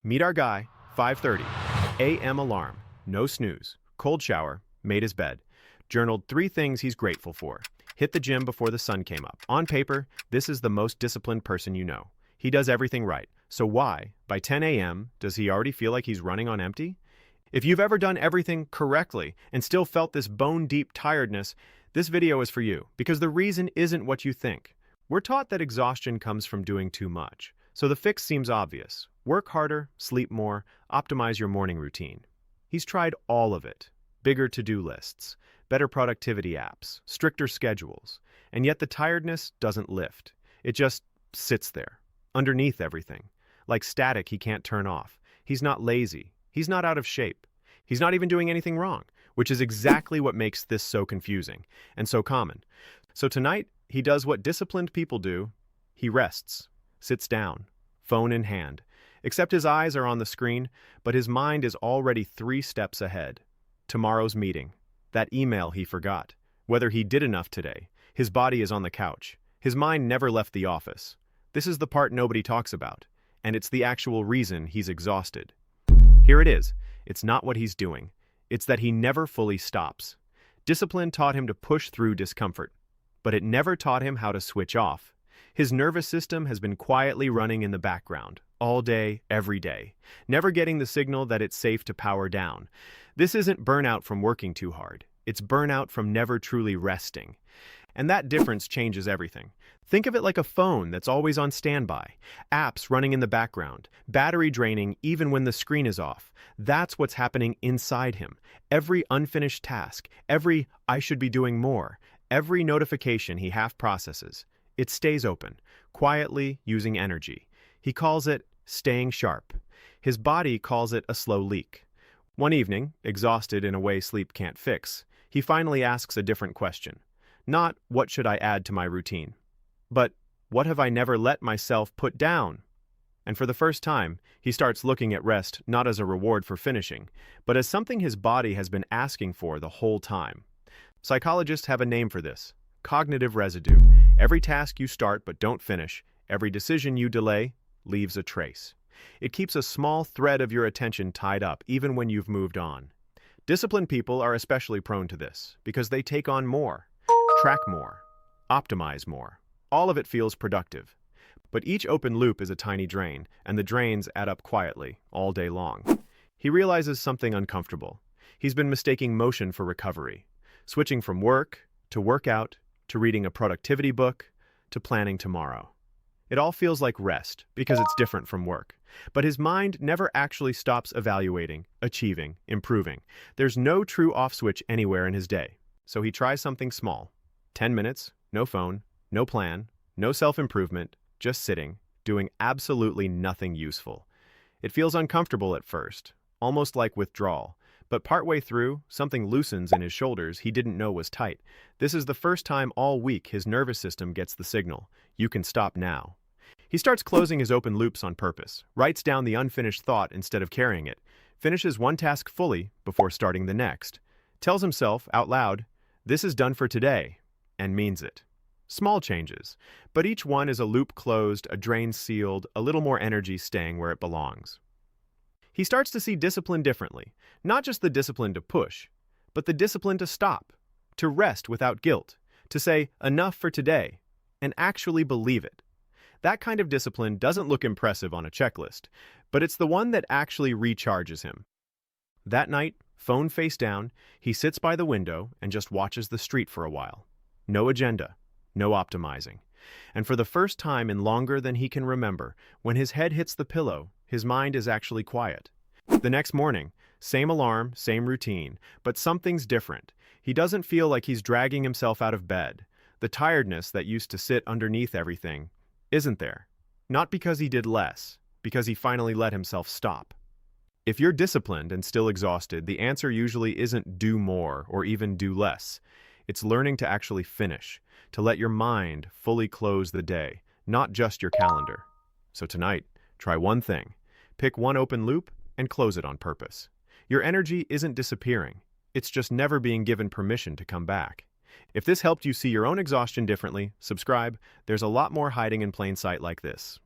Meet our guy, 5:30, a.m. alarm, no snooze, cold shower, made his bed, journaled 3 things he's grateful for, hit the gym before the sun came up. On paper, this is the most disciplined person you know. He does everything right. So why, by 10 a.m., does he already feel like he's running on empty? If you've ever done everything correctly and still felt this bone-deep tiredness, this video is for you, because the reason isn't what you think. We're taught that exhaustion comes from doing too much. So the fix seems obvious. Work harder, sleep more, optimize your morning routine. He's tried all of it. Bigger to-do lists, better productivity apps, stricter schedules. And yet the tiredness doesn't lift. It just sits there, underneath everything. Like static he can't turn off. He's not lazy. He's not out of shape. He's not even doing anything wrong, which is exactly what makes this so confusing and so common. So tonight, he does what disciplined people do. He rests, sits down, phone in hand. Except his eyes are on the screen, but his mind is already 3 steps ahead. Tomorrow's meeting, that email he forgot, whether he did enough today. His body is on the couch. His mind never left the office. This is the part nobody talks about, and it's the actual reason he's exhausted. Here it is. It's not what he's doing. It's that he never fully stops. Discipline taught him to push through discomfort, but it never taught him how to switch off. His nervous system has been quietly running in the background, all day, every day, never getting the signal that it's safe to power down. This isn't burnout from working too hard. It's burnout from never truly resting. And that difference changes everything. Think of it like a phone that's always on standby, apps running in the background, battery draining even when the screen is off. That's what's happening inside him. Every unfinished task, every "I should be doing more," every notification he half processes, it stays open, quietly using energy. He calls it staying sharp. His body calls it a slow leak. One evening, exhausted in a way sleep can't fix, he finally asks a different question. Not, what should I add to my routine? But, what have I never let myself put down? And for the first time, he starts looking at rest not as a reward for finishing, but as something his body has been asking for the whole time. Psychologists have a name for this: cognitive residue. Every task you start but don't finish, every decision you delay, leaves a trace. It keeps a small thread of your attention tied up even when you've moved on. Disciplined people are especially prone to this because they take on more, track more, optimize more. All of it feels productive. But each open loop is a tiny drain, and the drains add up quietly, all day long. He realizes something uncomfortable. He's been mistaking motion for recovery, switching from work to workout to reading a productivity book to planning tomorrow. It all feels like rest because it's different from work. But his mind never actually stops evaluating, achieving, improving. There's no true off switch anywhere in his day. So he tries something small. 10 minutes, no phone, no plan, no self-improvement, just sitting, doing absolutely nothing useful. It feels uncomfortable at first, almost like withdrawal. But partway through, something loosens in his shoulders he didn't know was tight. This is the first time all week his nervous system gets the signal. You can stop now. He starts closing his open loops on purpose, writes down the unfinished thought instead of carrying it, finishes one task fully before starting the next, tells himself out loud, "This is done for today," and means it. Small changes, but each one is a loop closed, a drain sealed, a little more energy staying where it belongs. He starts to see discipline differently, not just the discipline to push, but the discipline to stop, to rest without guilt, to say enough for today, and actually believe it. That kind of discipline doesn't look impressive on a checklist, but it's the one that actually recharges him. That night, phone face down, he sits by the window and just watches the street for a while. No agenda, no optimizing. And for the first time in longer than he can remember, when his head hits the pillow, his mind is actually quiet. The next morning, same alarm, same routine, but something's different. He doesn't feel like he's dragging himself out of bed. The tiredness that used to sit underneath everything isn't there. Not because he did less, because he finally let himself stop. If you're disciplined and still exhausted, the answer usually isn't do more or even do less. It's learning to actually finish, to let your mind fully close the day, not just your calendar. So tonight, try one thing. Pick one open loop and close it on purpose. Your energy isn't disappearing. It's just never being given permission to come back. If this helped you see your own exhaustion differently, subscribe. There's a lot more hiding in plain sight like this.